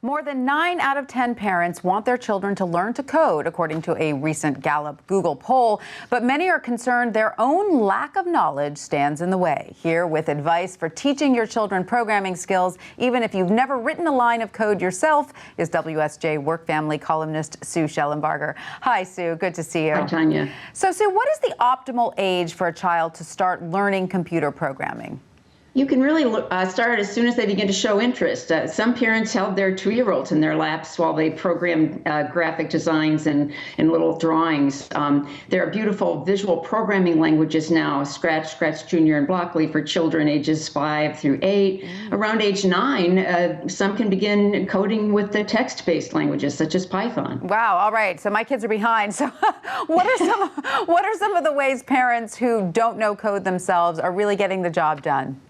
More than 9 out of 10 parents want their children to learn to code, according to a recent Gallup Google poll. But many are concerned their own lack of knowledge stands in the way. Here with advice for teaching your children programming skills, even if you've never written a line of code yourself, is WSJ Work Family columnist Sue Shellenbarger. Hi, Sue. Good to see you. Hi, Tanya. So, Sue, what is the optimal age for a child to start learning computer programming? You can really start as soon as they begin to show interest. Some parents held their 2-year-olds in their laps while they programmed graphic designs and little drawings. There are beautiful visual programming languages now, Scratch, Scratch Junior, and Blockly for children ages 5 through 8. Around age 9, some can begin coding with the text-based languages such as Python. Wow. All right. So my kids are behind. So what are some of the ways parents who don't know code themselves are really getting the job done?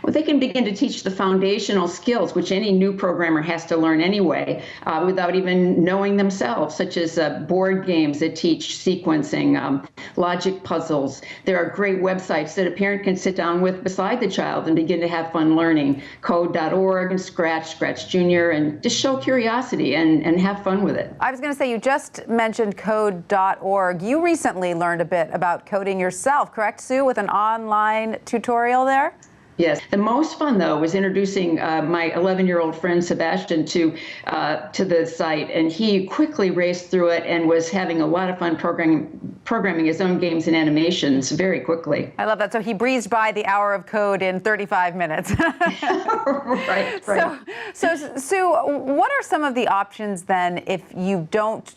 Well, they can begin to teach the foundational skills, which any new programmer has to learn anyway, without even knowing themselves, such as board games that teach sequencing, logic puzzles. There are great websites that a parent can sit down with beside the child and begin to have fun learning. Code.org and Scratch, Scratch Junior, and just show curiosity and have fun with it. I was going to say, you just mentioned Code.org. You recently learned a bit about coding yourself, correct, Sue, with an online tutorial there? Yes. The most fun, though, was introducing my 11-year-old friend Sebastian to the site, and he quickly raced through it and was having a lot of fun programming his own games and animations very quickly. I love that. So he breezed by the hour of code in 35 minutes. Right. So, Sue, what are some of the options then if you don't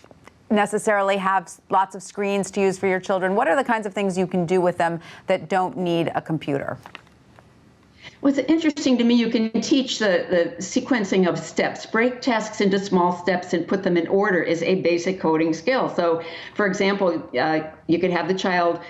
necessarily have lots of screens to use for your children? What are the kinds of things you can do with them that don't need a computer? What's interesting to me, you can teach the sequencing of steps. Break tasks into small steps and put them in order is a basic coding skill. So, for example, you could have the child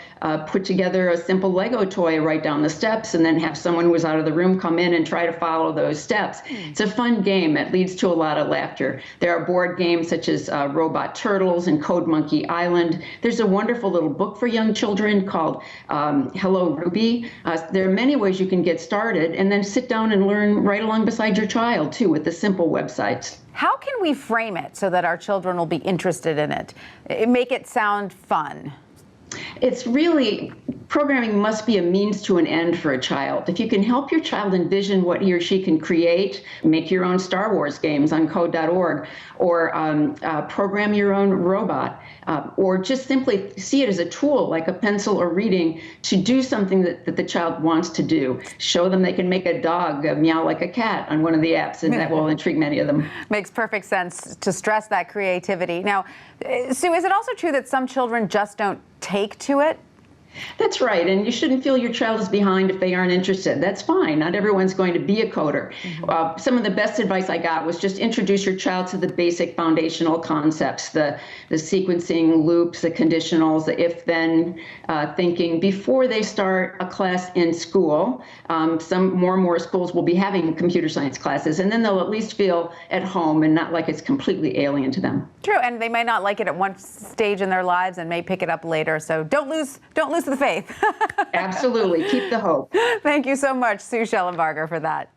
put together a simple Lego toy, write down the steps, and then have someone who is out of the room come in and try to follow those steps. It's a fun game that leads to a lot of laughter. There are board games such as Robot Turtles and Code Monkey Island. There's a wonderful little book for young children called Hello Ruby. There are many ways you can get started and then sit down and learn right along beside your child, too, with the simple websites. How can we frame it so that our children will be interested in it? Make it sound fun? It's really, programming must be a means to an end for a child. If you can help your child envision what he or she can create, make your own Star Wars games on code.org, or program your own robot, or just simply see it as a tool like a pencil or reading to do something that the child wants to do. Show them they can make a dog meow like a cat on one of the apps, and that will intrigue many of them. Makes perfect sense to stress that creativity. Now, Sue, is it also true that some children just don't take to it? That's right, and you shouldn't feel your child is behind if they aren't interested. That's fine. Not everyone's going to be a coder. Some of the best advice I got was just introduce your child to the basic foundational concepts, the sequencing loops, the conditionals, the if-then thinking before they start a class in school. Some more and more schools will be having computer science classes, and then they'll at least feel at home and not like it's completely alien to them. True, and they might not like it at one stage in their lives and may pick it up later. So don't lose the faith. Absolutely. Keep the hope. Thank you so much, Sue Shellenbarger, for that.